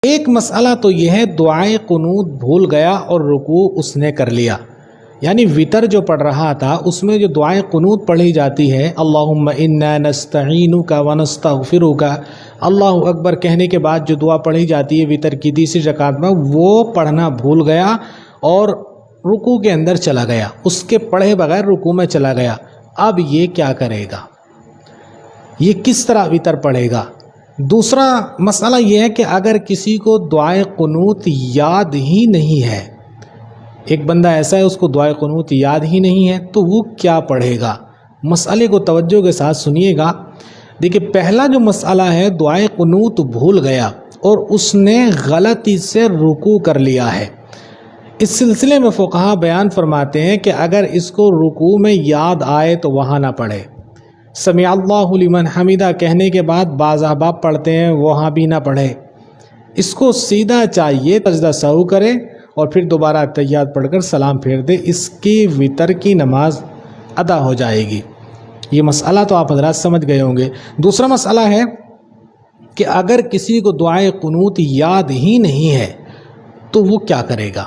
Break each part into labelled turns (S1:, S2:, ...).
S1: ایک مسئلہ تو یہ ہے دعائے قنوت بھول گیا اور رکوع اس نے کر لیا، یعنی وطر جو پڑھ رہا تھا اس میں جو دعائے قنوت پڑھی جاتی ہے، اللہم انا نستعینک ونستغفرک، اللہ اکبر کہنے کے بعد جو دعا پڑھی جاتی ہے وطر کی تیسری رکعت میں، وہ پڑھنا بھول گیا اور رکوع کے اندر چلا گیا، اس کے پڑھے بغیر رکوع میں چلا گیا۔ اب یہ کیا کرے گا؟ یہ کس طرح وطر پڑھے گا؟ دوسرا مسئلہ یہ ہے کہ اگر کسی کو دعائے قنوت یاد ہی نہیں ہے، ایک بندہ ایسا ہے اس کو دعائے قنوت یاد ہی نہیں ہے، تو وہ کیا پڑھے گا؟ مسئلے کو توجہ کے ساتھ سنیے گا۔ دیکھیے، پہلا جو مسئلہ ہے دعائے قنوت بھول گیا اور اس نے غلطی سے رکوع کر لیا ہے۔ اس سلسلے میں فقہا بیان فرماتے ہیں کہ اگر اس کو رکوع میں یاد آئے تو وہاں نہ پڑھے، سمع اللہ لمن حمیدہ کہنے کے بعد بعض احباب پڑھتے ہیں وہاں بھی نہ پڑھے، اس کو سیدھا چاہیے سجدہ سہو کرے اور پھر دوبارہ اتحیات پڑھ کر سلام پھیر دے، اس کی وطر کی نماز ادا ہو جائے گی۔ یہ مسئلہ تو آپ حضرات سمجھ گئے ہوں گے۔ دوسرا مسئلہ ہے کہ اگر کسی کو دعائے قنوت یاد ہی نہیں ہے تو وہ کیا کرے گا؟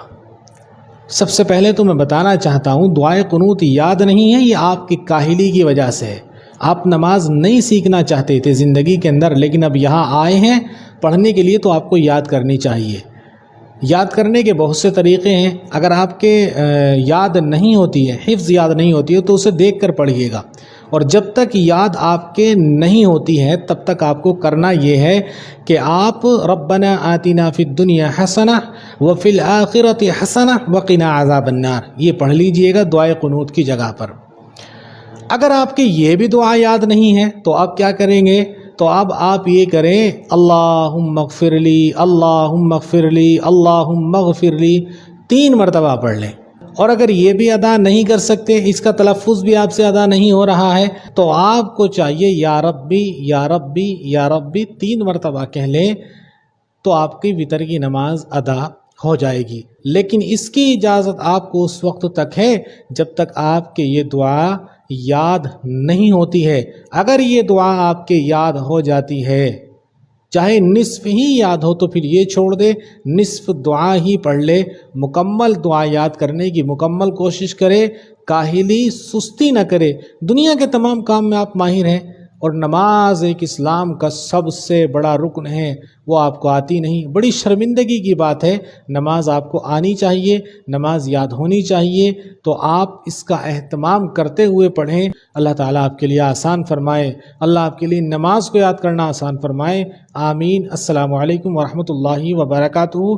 S1: سب سے پہلے تو میں بتانا چاہتا ہوں دعائے قنوت یاد نہیں ہے، یہ آپ کی کاہلی کی وجہ سے ہے۔ آپ نماز نہیں سیکھنا چاہتے تھے زندگی کے اندر، لیکن اب یہاں آئے ہیں پڑھنے کے لیے تو آپ کو یاد کرنی چاہیے۔ یاد کرنے کے بہت سے طریقے ہیں، اگر آپ کے یاد نہیں ہوتی ہے، حفظ یاد نہیں ہوتی ہے تو اسے دیکھ کر پڑھیے گا، اور جب تک یاد آپ کے نہیں ہوتی ہے تب تک آپ کو کرنا یہ ہے کہ آپ ربنا آتنا فی الدنیا حسنہ وفی الآخرۃ حسنہ وقنا عذاب النار یہ پڑھ لیجئے گا دعائے قنوت کی جگہ پر۔ اگر آپ کے یہ بھی دعا یاد نہیں ہے تو آپ کیا کریں گے؟ تو اب آپ یہ کریں اللہم اغفر لی، اللہم اغفر لی، اللہم اغفر لی 3 مرتبہ پڑھ لیں۔ اور اگر یہ بھی ادا نہیں کر سکتے، اس کا تلفظ بھی آپ سے ادا نہیں ہو رہا ہے، تو آپ کو چاہیے یا ربی یا ربی یا ربی 3 مرتبہ کہہ لیں، تو آپ کی وطر کی نماز ادا ہو جائے گی۔ لیکن اس کی اجازت آپ کو اس وقت تک ہے جب تک آپ کے یہ دعا یاد نہیں ہوتی ہے۔ اگر یہ دعا آپ کے یاد ہو جاتی ہے، چاہے نصف ہی یاد ہو تو پھر یہ چھوڑ دے، نصف دعا ہی پڑھ لے، مکمل دعا یاد کرنے کی مکمل کوشش کرے، کاہلی سستی نہ کرے۔ دنیا کے تمام کام میں آپ ماہر ہیں اور نماز ایک اسلام کا سب سے بڑا رکن ہے، وہ آپ کو آتی نہیں، بڑی شرمندگی کی بات ہے۔ نماز آپ کو آنی چاہیے، نماز یاد ہونی چاہیے، تو آپ اس کا اہتمام کرتے ہوئے پڑھیں۔ اللہ تعالیٰ آپ کے لیے آسان فرمائے، اللہ آپ کے لیے نماز کو یاد کرنا آسان فرمائے، آمین۔ السلام علیکم ورحمۃ اللہ وبرکاتہ۔